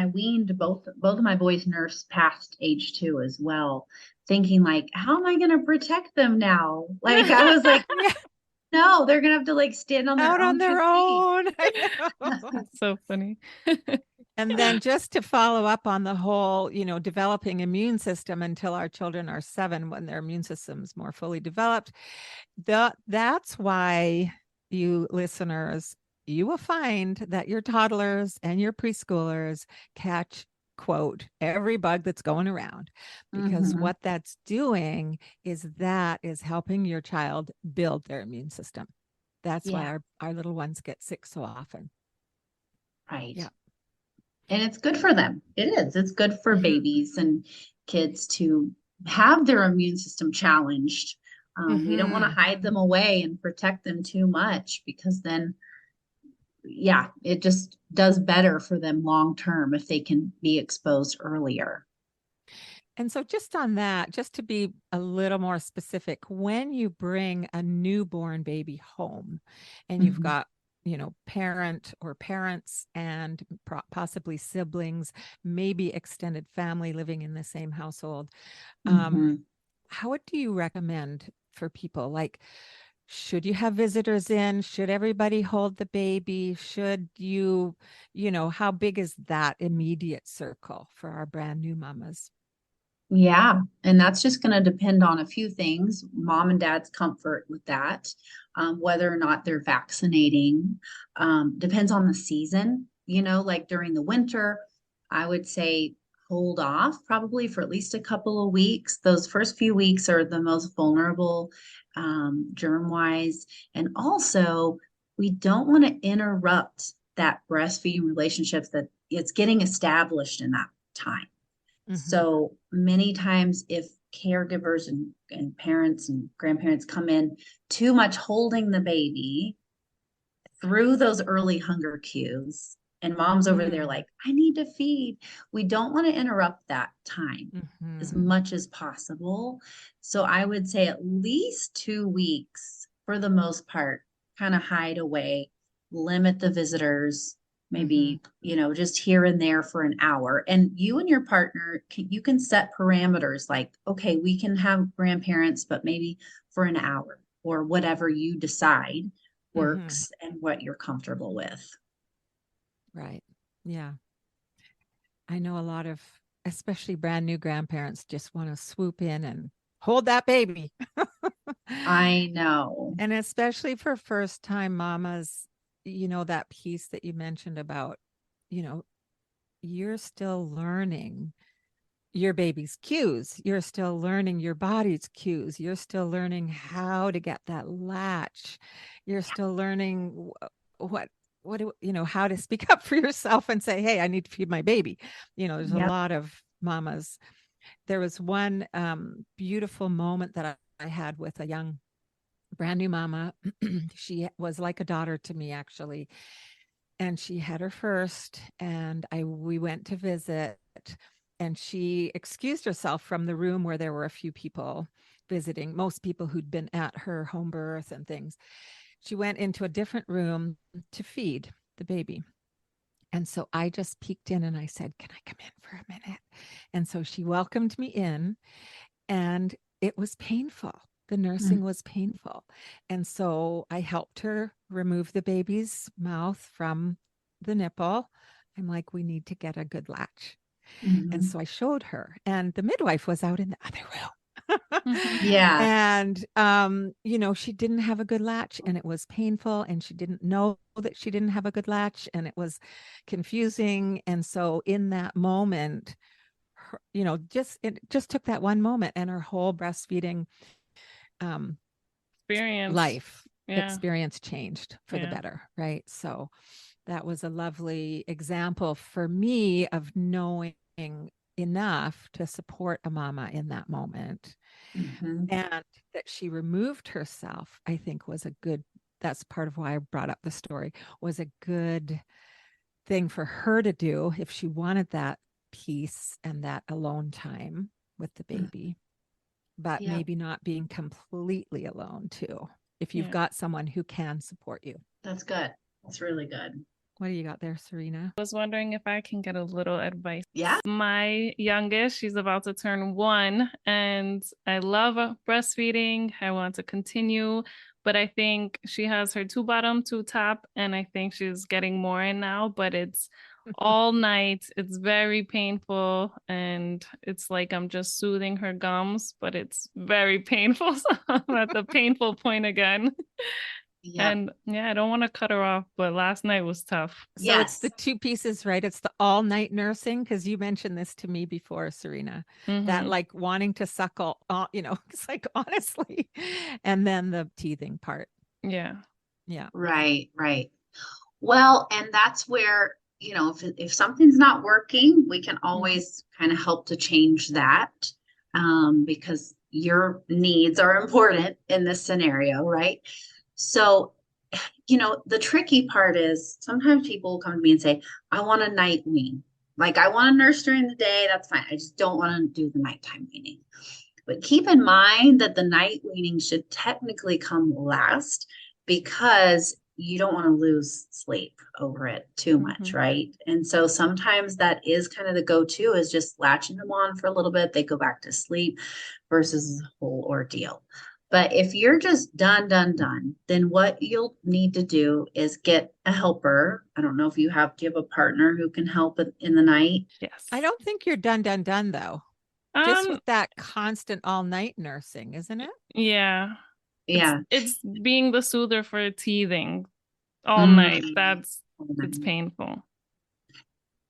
[SPEAKER 3] weaned both of my boys nurse past age 2 as well, thinking like, how am I gonna protect them now? Like I was like,
[SPEAKER 1] yeah,
[SPEAKER 3] no, they're gonna have to like stand on their
[SPEAKER 1] out on
[SPEAKER 3] own 2
[SPEAKER 1] their
[SPEAKER 3] feet.
[SPEAKER 1] own. I know.
[SPEAKER 2] That's so funny.
[SPEAKER 1] And then just to follow up on the whole, developing immune system until our children are 7 when their immune system's more fully developed. That's why you listeners, you will find that your toddlers and your preschoolers catch quote, every bug that's going around, because
[SPEAKER 3] Mhm.
[SPEAKER 1] what that's doing is that is helping your child build their immune system. That's why
[SPEAKER 3] Yeah,
[SPEAKER 1] our little ones get sick so often.
[SPEAKER 3] right.
[SPEAKER 1] Yeah.
[SPEAKER 3] And it's good for them. It is. It's good for
[SPEAKER 1] Mhm.
[SPEAKER 3] babies and kids to have their immune system challenged. We don't want to
[SPEAKER 1] Mhm.
[SPEAKER 3] hide them away and protect them too much, because then, yeah, it just does better for them long term if they can be exposed earlier.
[SPEAKER 1] And so, just on that, just to be a little more specific, when you bring a newborn baby home and you've
[SPEAKER 3] Mhm.
[SPEAKER 1] got, parent or parents and possibly siblings, maybe extended family living in the same household,
[SPEAKER 3] Mhm.
[SPEAKER 1] how do you recommend for people? Like, should you have visitors in? Should everybody hold the baby? Should how big is that immediate circle for our brand new mamas?
[SPEAKER 3] Yeah, and that's just going to depend on a few things. Mom and dad's comfort with that, whether or not they're vaccinating, depends on the season. Like during the winter, I would say hold off probably for at least a couple of weeks. Those first few weeks are the most vulnerable, germ-wise. And also, we don't want to interrupt that breastfeeding relationships that it's getting established in that time.
[SPEAKER 1] Mm-hmm.
[SPEAKER 3] So many times, if caregivers and parents and grandparents come in too much holding the baby through those early hunger cues, and mom's over there
[SPEAKER 1] Mm.
[SPEAKER 3] like, I need to feed, we don't want to interrupt that time as
[SPEAKER 1] Mm-hmm.
[SPEAKER 3] much as possible. So I would say at least 2 weeks for the most part, kind of hide away, limit the visitors,
[SPEAKER 1] Mm-hmm.
[SPEAKER 3] maybe, just here and there for an hour. And you and your partner, you can set parameters like, okay, we can have grandparents, but maybe for an hour or whatever you decide
[SPEAKER 1] Mm-hmm.
[SPEAKER 3] works and what you're comfortable with.
[SPEAKER 1] Right. Yeah. I know a lot of, especially brand new grandparents, just want to swoop in and hold that baby.
[SPEAKER 3] I know.
[SPEAKER 1] And especially for first time mamas, that piece that you mentioned about, you know, you're still learning your baby's cues. You're still learning your body's cues. You're still learning how to get that latch. You're still learning what how to speak up for yourself and say, hey, I need to feed my baby. There's a
[SPEAKER 3] Yep.
[SPEAKER 1] lot of mamas. There was one beautiful moment that I had with a young brand new mama. She was like a daughter to me, actually, and she had her first, and we went to visit, and she excused herself from the room where there were a few people visiting, most people who'd been at her home birth and things. She went into a different room to feed the baby. And so I just peeked in and I said, can I come in for a minute? And so she welcomed me in, and it was painful. The
[SPEAKER 3] Mm.
[SPEAKER 1] nursing was painful. And so I helped her remove the baby's mouth from the nipple. I'm like, we need to get a good latch. And
[SPEAKER 3] Mhm.
[SPEAKER 1] so I showed her, and the midwife was out in the other room.
[SPEAKER 2] Mhm.
[SPEAKER 3] Yeah.
[SPEAKER 1] And, she didn't have a good latch, and it was painful, and she didn't know that she didn't have a good latch, and it was confusing. And so in that moment, it just took that one moment, and her whole breastfeeding um,
[SPEAKER 2] Experience.
[SPEAKER 1] life
[SPEAKER 2] Yeah.
[SPEAKER 1] experience changed for the
[SPEAKER 2] Yeah.
[SPEAKER 1] better, right? So that was a lovely example for me of knowing enough to support a mama in that moment.
[SPEAKER 3] Mhm.
[SPEAKER 1] And that she removed herself, I think was a good, that's part of why I brought up the story, was a good thing for her to do if she wanted that peace and that alone time with the
[SPEAKER 3] Mm.
[SPEAKER 1] baby, but
[SPEAKER 3] Yeah,
[SPEAKER 1] maybe not being completely alone too, if you've
[SPEAKER 2] Yeah.
[SPEAKER 1] got someone who can support you.
[SPEAKER 3] that's good. That's really good.
[SPEAKER 1] What do you got there, Serena?
[SPEAKER 2] I was wondering if I can get a little advice.
[SPEAKER 3] Yeah.
[SPEAKER 2] My youngest, she's about to turn 1, and I love breastfeeding. I want to continue, but I think she has her 2 bottom, 2 top, and I think she's getting more in now, but it's all night. It's very painful, and it's like I'm just soothing her gums, but it's very painful. So I'm at the painful point again.
[SPEAKER 3] Yeah.
[SPEAKER 2] And yeah, I don't want to cut her off, but last night was tough.
[SPEAKER 1] So it's
[SPEAKER 3] Yes.
[SPEAKER 1] the two pieces, right? It's the all night nursing, because you mentioned this to me before, Serena, that
[SPEAKER 2] Mhm.
[SPEAKER 1] like wanting to suckle, it's like honestly, and then the teething part.
[SPEAKER 2] Yeah.
[SPEAKER 1] Yeah.
[SPEAKER 3] Right, right. Well, and that's where, if something's not working, we can always kind of help to change that, because your needs are important in this scenario, right? So, the tricky part is sometimes people will come to me and say, I want a night wean. Like, I want to nurse during the day. That's fine. I just don't want to do the nighttime weaning. But keep in mind that the night weaning should technically come last, because you don't want to lose sleep over it too much, right? And so sometimes that is kind of the go-to, is just latching them on for a little bit. They go back to sleep versus the whole ordeal. But if you're just done, then what you'll need to do is get a helper. I don't know if do you have a partner who can help in the night?
[SPEAKER 2] Yes.
[SPEAKER 1] I don't think you're done though. Just with
[SPEAKER 2] Um,
[SPEAKER 1] that constant all night nursing, isn't it?
[SPEAKER 2] yeah.
[SPEAKER 3] Yeah.
[SPEAKER 2] It's being the soother for teething all night.
[SPEAKER 3] Mm.
[SPEAKER 2] It's painful.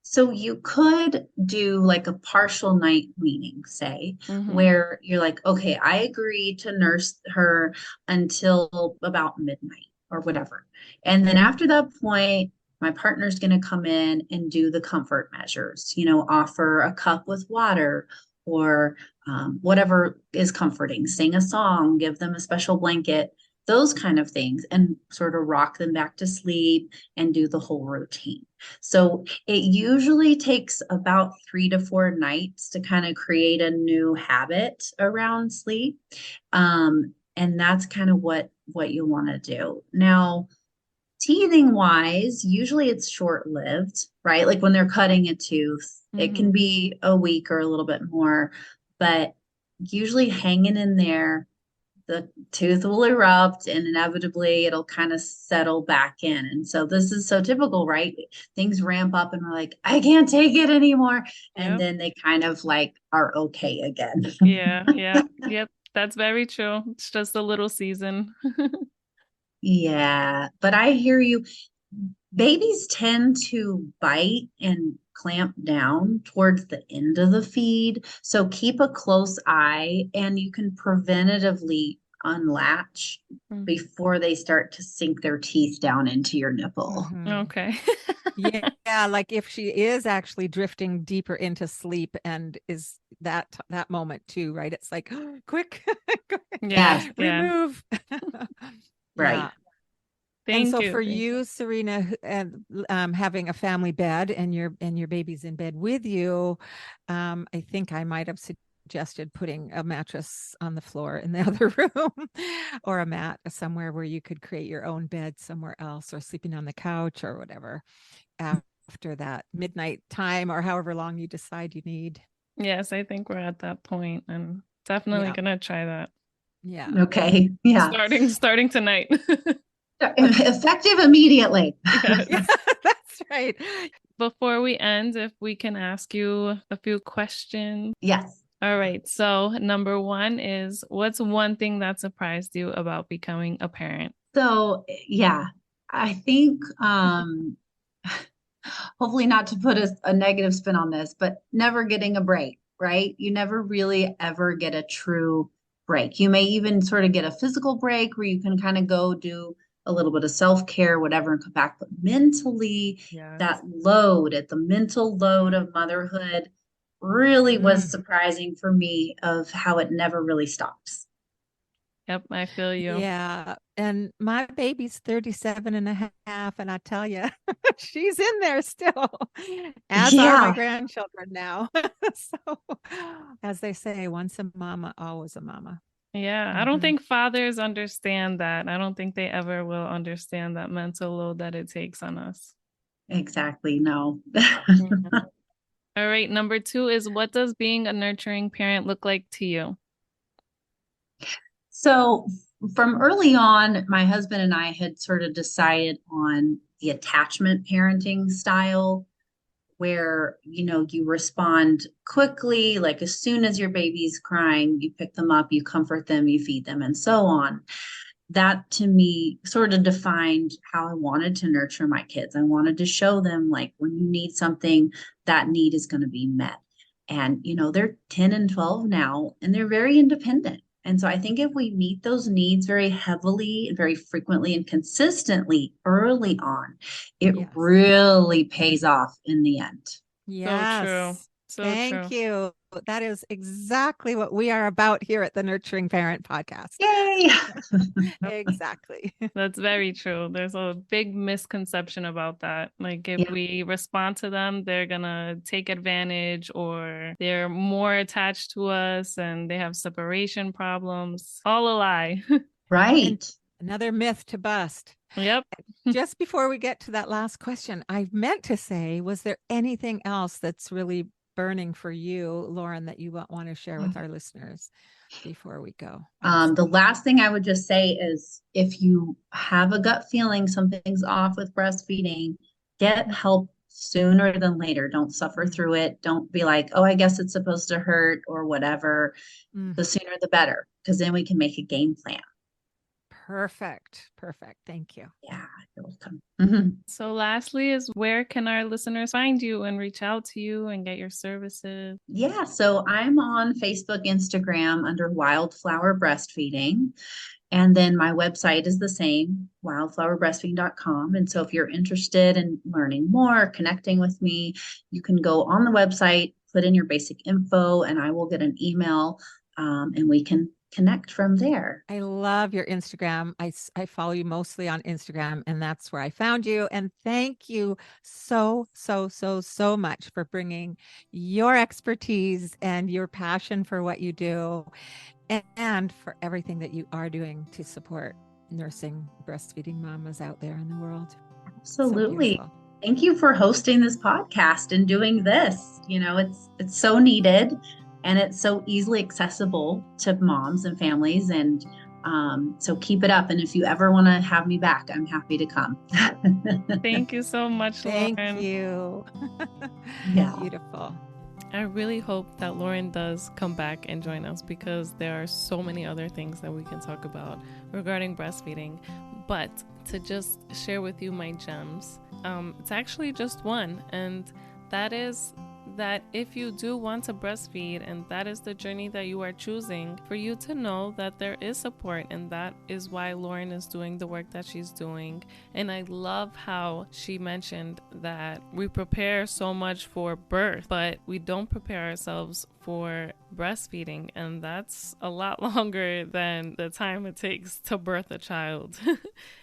[SPEAKER 3] So you could do like a partial night weaning, say,
[SPEAKER 2] Mhm.
[SPEAKER 3] where you're like, okay, I agree to nurse her until about midnight or whatever. And then after that point, my partner's going to come in and do the comfort measures, offer a cup with water, or whatever is comforting, sing a song, give them a special blanket, those kind of things, and sort of rock them back to sleep and do the whole routine. So it usually takes about 3 to 4 nights to kind of create a new habit around sleep. And that's kind of what you want to do. Now, teething wise, usually it's short lived, right? Like when they're cutting a tooth, it can be a week or a little bit more, but usually hanging in there, the tooth will erupt and inevitably it'll kind of settle back in. And so this is so typical, right? Things ramp up and we're like, I can't take it anymore. And
[SPEAKER 2] Yep.
[SPEAKER 3] then they kind of like are okay again.
[SPEAKER 2] Yeah. Yep. That's very true. It's just a little season.
[SPEAKER 3] Yeah, but I hear you. Babies tend to bite and clamp down towards the end of the feed. So keep a close eye, and you can preventatively unlatch before they start to sink their teeth down into your nipple.
[SPEAKER 2] Okay.
[SPEAKER 1] Yeah, like if she is actually drifting deeper into sleep, and is that moment too, right? It's like, quick,
[SPEAKER 3] Yes.
[SPEAKER 1] remove.
[SPEAKER 3] Right.
[SPEAKER 1] Yeah. And
[SPEAKER 2] Thank
[SPEAKER 1] so
[SPEAKER 2] you.
[SPEAKER 1] for you, Serena, and having a family bed and your baby's in bed with you, I think I might have suggested putting a mattress on the floor in the other room, or a mat somewhere where you could create your own bed somewhere else, or sleeping on the couch or whatever after that midnight time, or however long you decide you need.
[SPEAKER 2] Yes, I think we're at that point, and definitely
[SPEAKER 1] Yeah.
[SPEAKER 2] gonna try that.
[SPEAKER 1] Yeah.
[SPEAKER 3] Okay. Yeah.
[SPEAKER 2] Starting tonight.
[SPEAKER 3] Effective immediately.
[SPEAKER 2] Yes.
[SPEAKER 1] Yeah, that's right.
[SPEAKER 2] Before we end, if we can ask you a few questions.
[SPEAKER 3] Yes.
[SPEAKER 2] All right. So, number one is, what's one thing that surprised you about becoming a parent?
[SPEAKER 3] So, yeah, I think hopefully not to put a negative spin on this, but never getting a break, right? You never really ever get a true break. You may even sort of get a physical break where you can kind of go do a little bit of self-care, whatever, and come back. But mentally,
[SPEAKER 2] Yes.
[SPEAKER 3] the mental load of motherhood really was surprising for me, of how it never really stops.
[SPEAKER 2] Yep, I feel you.
[SPEAKER 1] Yeah. And my baby's 37 and a half. And I tell you, she's in there still, as are my
[SPEAKER 3] Yeah,
[SPEAKER 1] grandchildren now. So, as they say, once a mama, always a mama.
[SPEAKER 2] Yeah, I don't think fathers understand that. I don't think they ever will understand that mental load that it takes on us.
[SPEAKER 3] exactly. No.
[SPEAKER 2] All right, number two is, what does being a nurturing parent look like to you?
[SPEAKER 3] So from early on, my husband and I had sort of decided on the attachment parenting style, where, you respond quickly, like as soon as your baby's crying, you pick them up, you comfort them, you feed them, and so on. that to me sort of defined how I wanted to nurture my kids. I wanted to show them, like, when you need something, that need is going to be met. And, they're 10 and 12 now, and they're very independent. And so I think if we meet those needs very heavily and very frequently and consistently early on, it
[SPEAKER 1] Yes.
[SPEAKER 3] really pays off in the end.
[SPEAKER 1] Yes.
[SPEAKER 2] So true. So
[SPEAKER 1] Thank
[SPEAKER 2] true.
[SPEAKER 1] you. That is exactly what we are about here at the Nurturing Parent Podcast.
[SPEAKER 3] Yay!
[SPEAKER 1] Exactly.
[SPEAKER 2] That's very true. There's a big misconception about that. Like if we respond to them, they're gonna take advantage, or they're more attached to us and they have separation problems. All a lie.
[SPEAKER 3] Right.
[SPEAKER 1] And another myth to bust.
[SPEAKER 2] Yep.
[SPEAKER 1] Just before we get to that last question, I meant to say, was there anything else that's really burning for you, Lauren, that you want to share with our listeners before we go?
[SPEAKER 3] The last thing I would just say is, if you have a gut feeling something's off with breastfeeding, get help sooner than later. Don't suffer through it. Don't be like, oh, I guess it's supposed to hurt or whatever. The sooner the better, because then we can make a game plan.
[SPEAKER 1] Perfect. Thank you.
[SPEAKER 3] Yeah, you're welcome.
[SPEAKER 2] So lastly is, where can our listeners find you and reach out to you and get your services?
[SPEAKER 3] Yeah, so I'm on Facebook, Instagram under Wildflower Breastfeeding. And then my website is the same, wildflowerbreastfeeding.com. And so if you're interested in learning more, connecting with me, you can go on the website, put in your basic info, and I will get an email, and we can connect from there.
[SPEAKER 1] I love your Instagram. I follow you mostly on Instagram, and that's where I found you. And thank you so much for bringing your expertise and your passion for what you do, and for everything that you are doing to support nursing breastfeeding mamas out there in the world.
[SPEAKER 3] Absolutely. So thank you for hosting this podcast and doing this. It's so needed. And it's so easily accessible to moms and families. And so keep it up. And if you ever want to have me back, I'm happy to come.
[SPEAKER 2] Thank you so much, Lauren.
[SPEAKER 1] Thank you.
[SPEAKER 3] Yeah.
[SPEAKER 1] Beautiful.
[SPEAKER 2] I really hope that Lauren does come back and join us, because there are so many other things that we can talk about regarding breastfeeding. But to just share with you my gems, it's actually just one. And that is that if you do want to breastfeed, and that is the journey that you are choosing, for you to know that there is support. And that is why Lauren is doing the work that she's doing. And I love how she mentioned that we prepare so much for birth, but we don't prepare ourselves for breastfeeding. And that's a lot longer than the time it takes to birth a child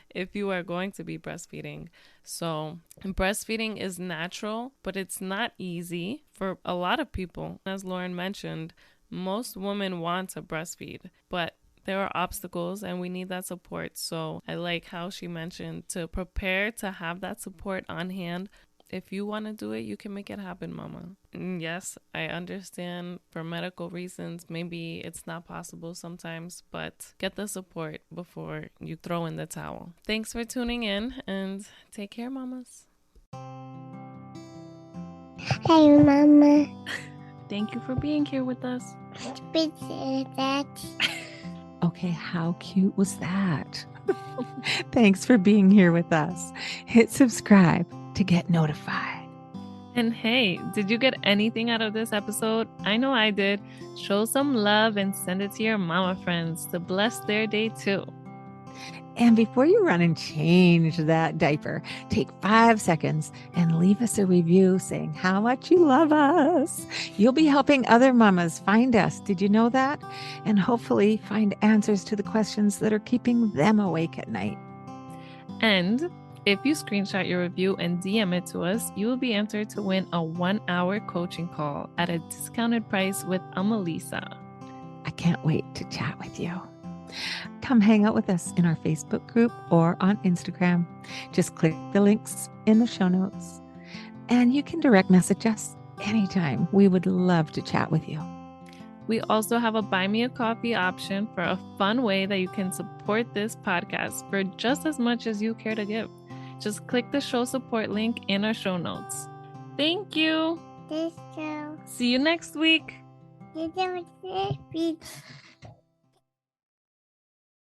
[SPEAKER 2] if you are going to be breastfeeding. So breastfeeding is natural, but it's not easy for a lot of people. As Lauren mentioned, most women want to breastfeed, but there are obstacles and we need that support. So I like how she mentioned to prepare to have that support on hand. If you want to do it, you can make it happen, mama. And yes, I understand for medical reasons, maybe it's not possible sometimes, but get the support before you throw in the towel. Thanks for tuning in, and take care, mamas.
[SPEAKER 4] Hey, Mama.
[SPEAKER 2] Thank you for being here with us.
[SPEAKER 1] Okay, how cute was that? Thanks for being here with us. Hit subscribe to get notified.
[SPEAKER 2] And hey, did you get anything out of this episode? I know I did. Show some love and send it to your mama friends to bless their day too.
[SPEAKER 1] And before you run and change that diaper, take 5 seconds and leave us a review saying how much you love us. You'll be helping other mamas find us. Did you know that? And hopefully find answers to the questions that are keeping them awake at night.
[SPEAKER 2] And if you screenshot your review and DM it to us, you will be entered to win a 1-hour coaching call at a discounted price with Amelisa.
[SPEAKER 1] I can't wait to chat with you. Come hang out with us in our Facebook group or on Instagram. Just click the links in the show notes, and you can direct message us anytime. We would love to chat with you.
[SPEAKER 2] We also have a buy me a coffee option for a fun way that you can support this podcast for just as much as you care to give. Just click the show support link in our show notes. Thank you. See you next week.